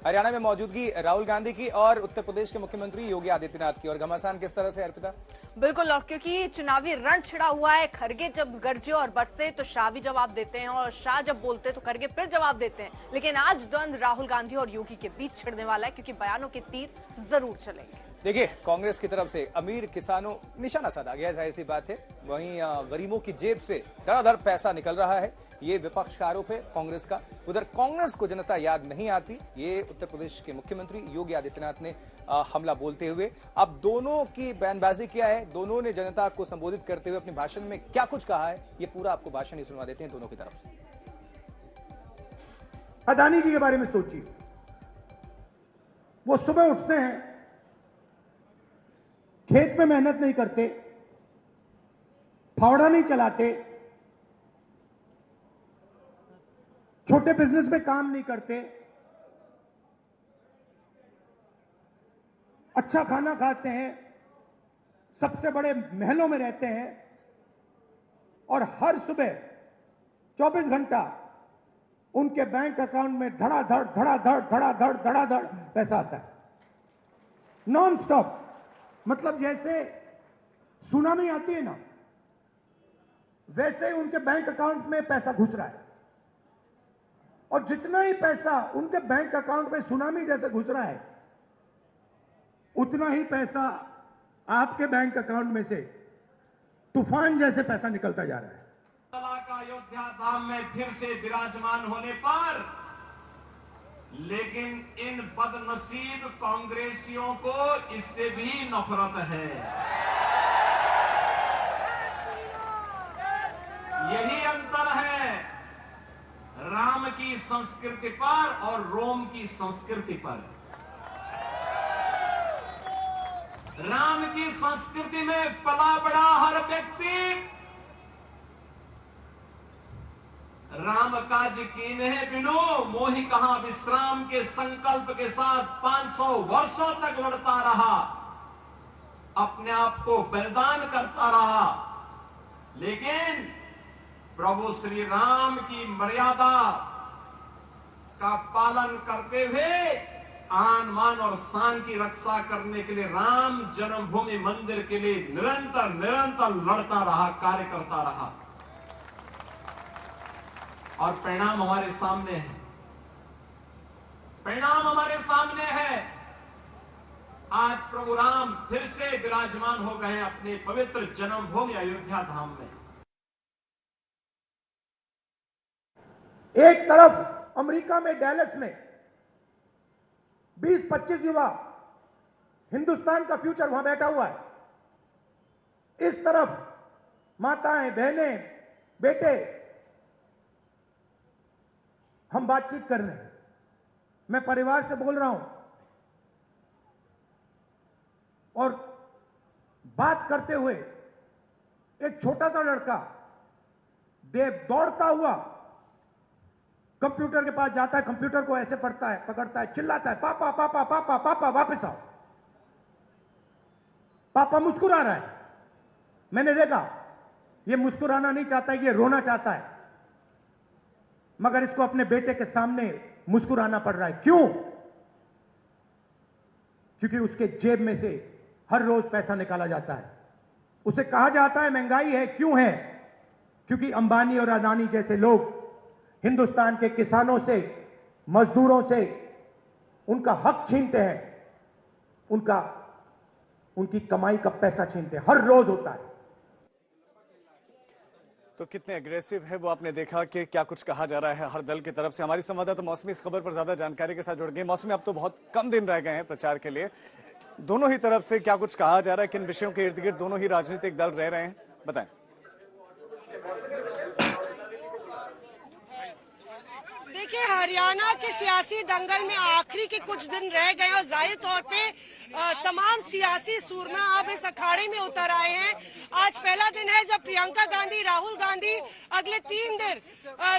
हरियाणा में मौजूदगी राहुल गांधी की और उत्तर प्रदेश के मुख्यमंत्री योगी आदित्यनाथ की, और घमासान किस तरह से अर्पिता? बिल्कुल, और क्योंकि चुनावी रण छिड़ा हुआ है, खड़गे जब गरजे और बरसे तो शाह भी जवाब देते हैं, और शाह जब बोलते हैं तो खड़गे फिर जवाब देते हैं। लेकिन आज द्वंद्व राहुल गांधी और योगी के बीच छिड़ने वाला है, क्योंकि बयानों के तीर जरूर चलेंगे। देखिए, कांग्रेस की तरफ से अमीर किसानों निशाना साधा गया, जाहिर सी बात है। वहीं गरीबों की जेब से धड़ाधड़ पैसा निकल रहा है, ये विपक्ष का आरोप है कांग्रेस का। उधर कांग्रेस को जनता याद नहीं आती, ये उत्तर प्रदेश के मुख्यमंत्री योगी आदित्यनाथ ने हमला बोलते हुए। अब दोनों की बयानबाजी क्या है, दोनों ने जनता को संबोधित करते हुए अपने भाषण में क्या कुछ कहा है, ये पूरा आपको भाषण ही सुनवा देते हैं दोनों की तरफ से। अदानी जी के बारे में सोचिए, वो सुबह उठते हैं, खेत में मेहनत नहीं करते, फावड़ा नहीं चलाते, छोटे बिजनेस में काम नहीं करते, अच्छा खाना खाते हैं, सबसे बड़े महलों में रहते हैं, और हर सुबह 24 घंटा उनके बैंक अकाउंट में धड़ाधड़ धड़ाधड़ धड़ाधड़ धड़ाधड़ पैसा आता है, नॉन स्टॉप। मतलब जैसे सुनामी आती है ना, वैसे ही उनके बैंक अकाउंट में पैसा घुस रहा है, और जितना ही पैसा उनके बैंक अकाउंट में सुनामी जैसे घुस रहा है, उतना ही पैसा आपके बैंक अकाउंट में से तूफान जैसे पैसा निकलता जा रहा है। का अयोध्या धाम में फिर से विराजमान होने पर, लेकिन इन बदनसीब कांग्रेसियों को इससे भी नफरत है। यही अंतर है राम की संस्कृति पर और रोम की संस्कृति पर। राम की संस्कृति में पला बड़ा हर व्यक्ति राम काज कीन्हे बिनु मोहि कहां विश्राम के संकल्प के साथ 500 वर्षों तक लड़ता रहा, अपने आप को बलिदान करता रहा। लेकिन प्रभु श्री राम की मर्यादा का पालन करते हुए आन मान और शान की रक्षा करने के लिए राम जन्मभूमि मंदिर के लिए निरंतर निरंतर लड़ता रहा, कार्य करता रहा, और परिणाम हमारे सामने है। परिणाम हमारे सामने है। आज प्रभु राम फिर से विराजमान हो गए हैं अपने पवित्र जन्मभूमि अयोध्या धाम में। एक तरफ अमेरिका में डैलस में 20-25 युवा, हिंदुस्तान का फ्यूचर वहां बैठा हुआ है। इस तरफ माताएं, बहनें, बेटे, हम बातचीत कर रहे हैं। मैं परिवार से बोल रहा हूं, और बात करते हुए एक छोटा सा लड़का दौड़ता हुआ कंप्यूटर के पास जाता है, कंप्यूटर को ऐसे पढ़ता है, पकड़ता है, चिल्लाता है, पापा पापा पापा पापा वापस आओ। पापा मुस्कुरा रहा है। मैंने देखा, ये मुस्कुराना नहीं चाहता, ये रोना चाहता है, मगर इसको अपने बेटे के सामने मुस्कुराना पड़ रहा है। क्यों? क्योंकि उसके जेब में से हर रोज पैसा निकाला जाता है। उसे कहा जाता है महंगाई है। क्यों है? क्योंकि अंबानी और अदानी जैसे लोग हिंदुस्तान के किसानों से, मजदूरों से उनका हक छीनते हैं, उनकी कमाई का पैसा छीनते हैं। हर रोज होता है। तो कितने एग्रेसिव है वो आपने देखा कि क्या कुछ कहा जा रहा है हर दल की तरफ से। हमारी संवाददाता मौसमी इस खबर पर ज्यादा जानकारी के साथ जुड़ गई। मौसमी, अब तो बहुत कम दिन रह गए हैं प्रचार के लिए, दोनों ही तरफ से क्या कुछ कहा जा रहा है, किन विषयों के इर्द गिर्द दोनों ही राजनीतिक दल रह रहे हैं, बताएं। देखिए, हरियाणा के सियासी दंगल में आखिरी के कुछ दिन रह गए और जाहिर तौर पे तमाम सियासी सूरमा अब इस अखाड़े में उतर आए हैं। आज पहला दिन है जब प्रियंका गांधी, राहुल गांधी अगले 3 दिन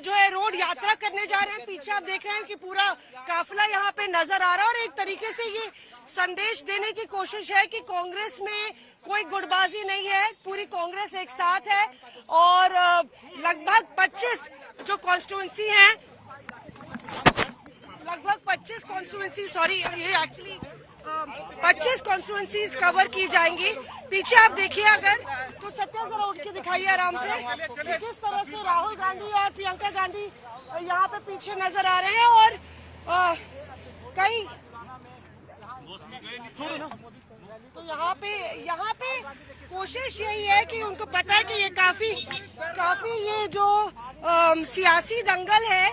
जो है रोड यात्रा करने जा रहे हैं। पीछे आप देख रहे हैं कि पूरा काफिला यहाँ पे नजर आ रहा है, और एक तरीके से ये संदेश देने की कोशिश है कि कांग्रेस में कोई गुटबाजी नहीं है, पूरी कांग्रेस एक साथ है। और लगभग 25 जो कॉन्स्टिट्यूंसी हैं लगभग 25 कॉन्स्टिट्यूएंसी, सॉरी ये एक्चुअली 25 कॉन्स्टिट्यूएंसीज कवर की जाएंगी। पीछे आप देखिए अगर तो सत्या जरा उठ के दिखाइए आराम से कि किस तरह से राहुल गांधी और प्रियंका गांधी यहाँ पे पीछे नजर आ रहे हैं और कई तो यहाँ पे कोशिश यही है कि उनको पता है कि ये काफी ये जो सियासी दंगल है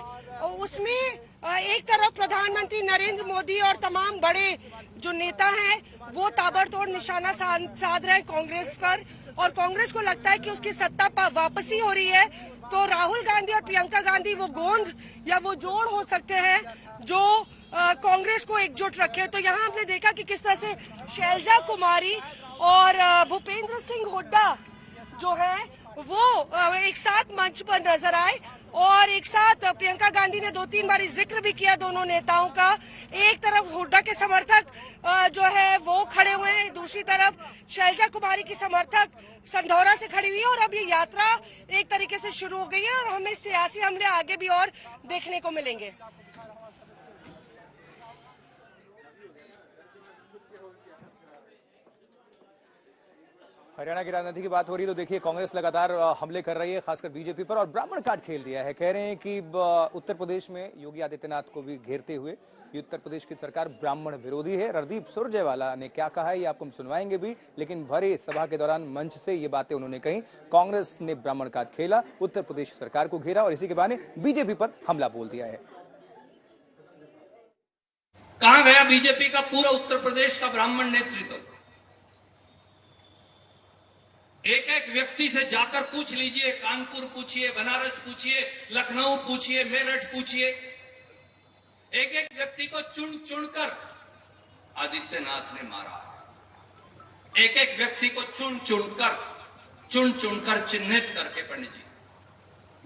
उसमें एक तरफ प्रधानमंत्री नरेंद्र मोदी और तमाम बड़े जो नेता हैं वो ताबड़तोड़ निशाना साध रहे हैं कांग्रेस पर और कांग्रेस को लगता है कि उसकी सत्ता वापसी हो रही है तो राहुल गांधी और प्रियंका गांधी वो गोंद या वो जोड़ हो सकते हैं जो कांग्रेस को एकजुट रखे। तो यहाँ हमने देखा कि किस तरह से शैलजा कुमारी और भूपेंद्र सिंह हुड्डा जो है वो एक साथ मंच पर नजर आए और एक साथ प्रियंका गांधी ने 2-3 बार जिक्र भी किया दोनों नेताओं का। एक तरफ हुड्डा के समर्थक जो है वो खड़े हुए हैं, दूसरी तरफ शैलजा कुमारी की समर्थक संधौरा से खड़ी हुई है और अब ये यात्रा एक तरीके से शुरू हो गई है और हमें सियासी हमले आगे भी और देखने को मिलेंगे। हरियाणा की राजनीति की बात हो रही है तो देखिए कांग्रेस लगातार हमले कर रही है, खासकर बीजेपी पर, और ब्राह्मण कार्ड खेल दिया है। कह रहे हैं कि उत्तर प्रदेश में योगी आदित्यनाथ को भी घेरते हुए ये उत्तर प्रदेश की सरकार ब्राह्मण विरोधी है। रणदीप सुरजेवाला ने क्या कहा है ये आपको हम सुनवाएंगे भी, लेकिन भरे सभा के दौरान मंच से ये बातें उन्होंने कही। कांग्रेस ने ब्राह्मण कार्ड खेला, उत्तर प्रदेश सरकार को घेरा और इसी के बहाने बीजेपी पर हमला बोल दिया है। कहां गया बीजेपी का पूरा उत्तर प्रदेश का ब्राह्मण नेतृत्व? एक एक व्यक्ति से जाकर पूछ लीजिए, कानपुर पूछिए, बनारस पूछिए, लखनऊ पूछिए, मेरठ पूछिए, एक एक व्यक्ति को चुन चुनकर आदित्यनाथ ने मारा है। एक एक व्यक्ति को चुन चुनकर चिन्हित करके पंडित जी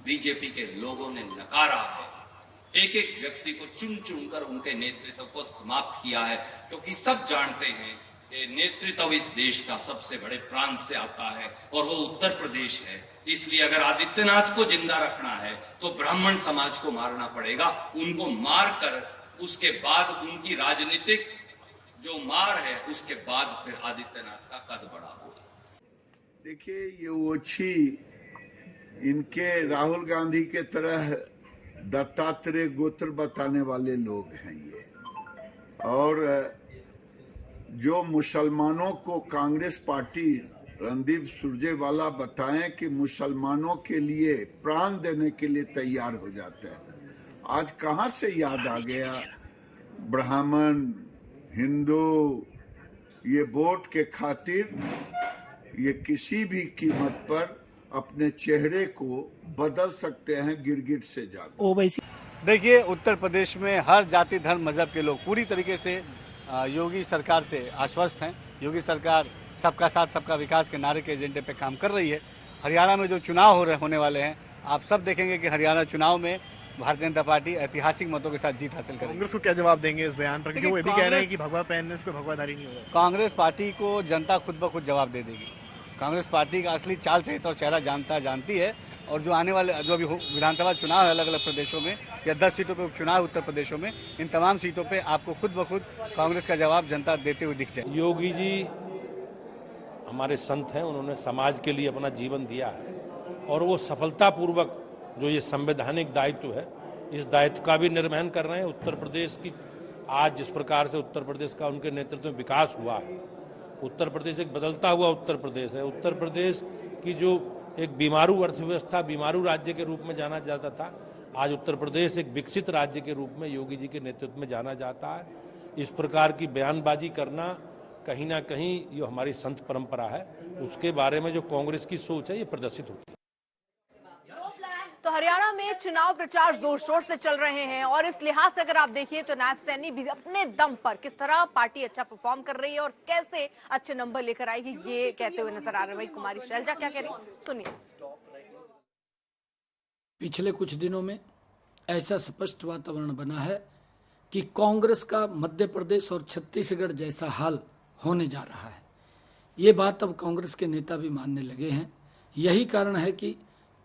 बीजेपी के लोगों ने नकारा है। एक एक व्यक्ति को चुन चुनकर उनके नेतृत्व को समाप्त किया है, क्योंकि सब जानते हैं नेतृत्व इस देश का सबसे बड़े प्रांत से आता है और वो उत्तर प्रदेश है। इसलिए अगर आदित्यनाथ को जिंदा रखना है तो ब्राह्मण समाज को मारना पड़ेगा। उनको मार कर उसके बाद उनकी राजनीतिक जो मार है उसके बाद फिर आदित्यनाथ का कद बढ़ा होगा। देखिए ये ओछी इनके राहुल गांधी के तरह दत्तात्रेय गोत्र बताने वाले लोग हैं ये, और जो मुसलमानों को कांग्रेस पार्टी रणदीप सुरजेवाला बताएं कि मुसलमानों के लिए प्राण देने के लिए तैयार हो जाते हैं। आज कहां से याद आ गया ब्राह्मण हिंदू ये वोट के खातिर ये किसी भी कीमत पर अपने चेहरे को बदल सकते हैं गिरगिट से जाकर। देखिए उत्तर प्रदेश में हर जाति धर्म मजहब के लोग पूरी तरीके से योगी सरकार से आश्वस्त हैं। योगी सरकार सबका साथ सबका विकास के नारे के एजेंडे पे काम कर रही है। हरियाणा में जो चुनाव होने वाले हैं, आप सब देखेंगे कि हरियाणा चुनाव में भारतीय जनता पार्टी ऐतिहासिक मतों के साथ जीत हासिल करेगी। कांग्रेस को क्या जवाब देंगे इस बयान पर, क्योंकि वो ये भी कह रहे हैं कि भगवा पहनने से कोई भगवाधारी नहीं होगा? कांग्रेस पार्टी को जनता खुद ब खुद जवाब दे देगी। कांग्रेस पार्टी का असली चाल चरित्र और चेहरा जानती है, और जो आने वाले जो अभी विधानसभा चुनाव है अलग अलग प्रदेशों में या 10 सीटों पे उपचुनाव उत्तर प्रदेशों में, इन तमाम सीटों पे आपको खुद ब खुद कांग्रेस का जवाब जनता देते हुए दिख जाए। योगी जी हमारे संत हैं, उन्होंने समाज के लिए अपना जीवन दिया है और वो सफलतापूर्वक जो ये संवैधानिक दायित्व है इस दायित्व का भी निर्वहन कर रहे हैं। उत्तर प्रदेश की आज जिस प्रकार से उत्तर प्रदेश का उनके नेतृत्व में विकास हुआ है, उत्तर प्रदेश एक बदलता हुआ उत्तर प्रदेश है। उत्तर प्रदेश की जो एक बीमारू अर्थव्यवस्था, बीमारू राज्य के रूप में जाना जाता था, आज उत्तर प्रदेश एक विकसित राज्य के रूप में योगी जी के नेतृत्व में जाना जाता है। इस प्रकार की बयानबाजी करना कहीं ना कहीं जो हमारी संत परंपरा है उसके बारे में जो कांग्रेस की सोच है ये प्रदर्शित होती है। तो हरियाणा में चुनाव प्रचार जोर शोर से चल रहे हैं और इस लिहाज से अगर आप देखिए तो नायब सैनी भी अपने दम पर किस तरह पार्टी अच्छा परफॉर्म कर रही है और कैसे अच्छे नंबर लेकर आएगी ये कहते हुए नजर आ रहे हैं। वही कुमारी शैलजा क्या कह रही सुनिए। पिछले कुछ दिनों में ऐसा स्पष्ट वातावरण बना है कि कांग्रेस का मध्य प्रदेश और छत्तीसगढ़ जैसा हाल होने जा रहा है। ये बात अब कांग्रेस के नेता भी मानने लगे हैं। यही कारण है कि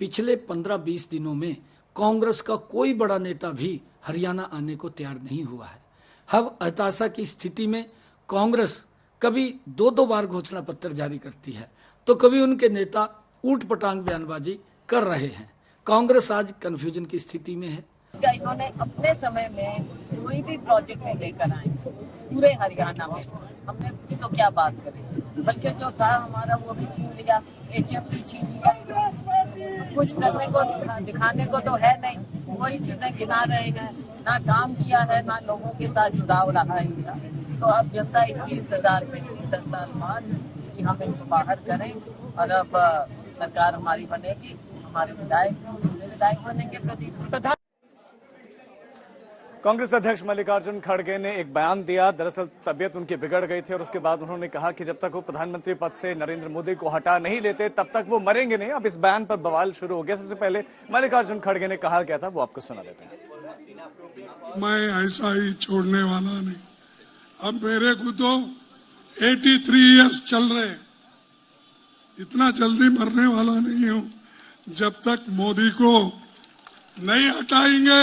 पिछले 15-20 दिनों में कांग्रेस का कोई बड़ा नेता भी हरियाणा आने को तैयार नहीं हुआ है। अब हताशा की स्थिति में कांग्रेस कभी 2-2 बार घोषणा पत्र जारी करती है तो कभी उनके नेता ऊट पटांग बयानबाजी कर रहे हैं। कांग्रेस आज कंफ्यूजन की स्थिति में है। इन्होंने अपने समय में कोई भी प्रोजेक्ट नहीं लेकर आए पूरे हरियाणा में, हमने भी तो क्या बात करें, बल्कि जो था हमारा वो भी छीन लिया, HM छीन लिया, कुछ करने को दिखाने को तो है नहीं, वही चीजें गिना रहे हैं, ना काम किया है ना लोगों के साथ जुड़ाव रहा है इनका। तो अब जनता इसी इंतजार में 10 साल बाद कि हम इनको बाहर करें और अब सरकार हमारी बनेगी, हमारे विधायक बनेंगे प्रधान। कांग्रेस अध्यक्ष मल्लिकार्जुन खड़गे ने एक बयान दिया। दरअसल तबीयत उनकी बिगड़ गई थी और उसके बाद उन्होंने कहा कि जब तक वो प्रधानमंत्री पद से नरेंद्र मोदी को हटा नहीं लेते तब तक वो मरेंगे नहीं। अब इस बयान पर बवाल शुरू हो गया। सबसे पहले मल्लिकार्जुन खड़गे ने कहा क्या था वो आपको सुना देते हैं। मैं ऐसा ही छोड़ने वाला नहीं। अब मेरे को तो 83 इयर्स चल रहे, इतना जल्दी मरने वाला नहीं हूं। जब तक मोदी को नहीं हटाएंगे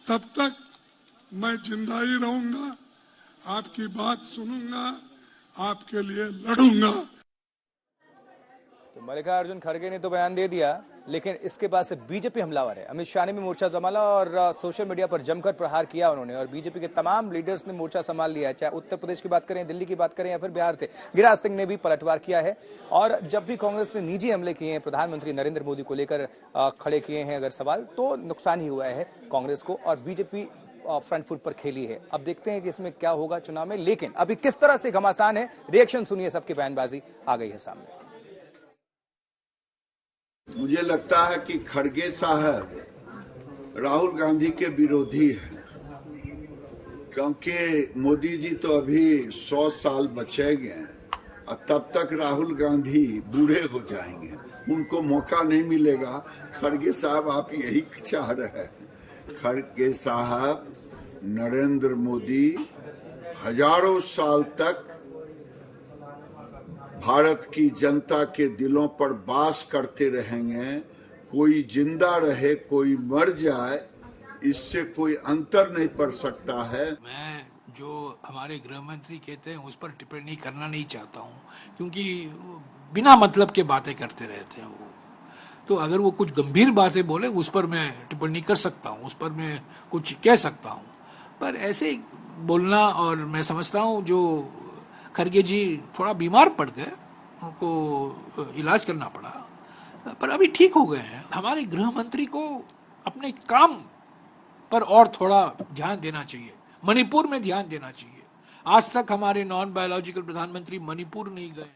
तब तक मैं जिंदा ही रहूंगा, आपकी बात सुनूंगा, आपके लिए लड़ूंगा। तो मल्लिकार्जुन खड़गे ने तो बयान दे दिया, लेकिन इसके बाद से बीजेपी हमलावर है। अमित शाह ने भी मोर्चा संभाला और सोशल मीडिया पर जमकर प्रहार किया उन्होंने, और बीजेपी के तमाम लीडर्स ने मोर्चा संभाल लिया है, चाहे उत्तर प्रदेश की बात करें, दिल्ली की बात करें या फिर बिहार से। गिरिराज सिंह ने भी पलटवार किया है। और जब भी कांग्रेस ने निजी हमले किए हैं प्रधानमंत्री नरेंद्र मोदी को लेकर खड़े किए हैं अगर सवाल, तो नुकसान ही हुआ है कांग्रेस को और बीजेपी फ्रंट फुट पर खेली है। अब देखते हैं कि इसमें क्या होगा चुनाव में, लेकिन अभी किस तरह से घमासान है, रिएक्शन सुनिए, सबकी बयानबाजी आ गई है सामने। मुझे लगता है कि खड़गे साहब राहुल गांधी के विरोधी हैं, क्योंकि मोदी जी तो अभी 100 साल बचेंगे और तब तक राहुल गांधी बूढ़े हो जाएंगे, उनको मौका नहीं मिलेगा। खड़गे साहब आप यही चाह रहे हैं। खड़गे साहब नरेंद्र मोदी हजारों साल तक भारत की जनता के दिलों पर वास करते रहेंगे। कोई जिंदा रहे कोई मर जाए, इससे कोई अंतर नहीं पड़ सकता है। मैं जो हमारे गृह मंत्री कहते हैं उस पर टिप्पणी करना नहीं चाहता हूं, क्योंकि बिना मतलब के बातें करते रहते हैं वो। तो अगर वो कुछ गंभीर बातें बोले उस पर मैं टिप्पणी कर सकता हूं, उस पर मैं कुछ कह सकता हूं, पर ऐसे बोलना, और मैं समझता हूं जो खड़गे जी थोड़ा बीमार पड़ गए, उनको इलाज करना पड़ा, पर अभी ठीक हो गए हैं। हमारे गृह मंत्री को अपने काम पर और थोड़ा ध्यान देना चाहिए, मणिपुर में ध्यान देना चाहिए। आज तक हमारे नॉन बायोलॉजिकल प्रधानमंत्री मणिपुर नहीं गए।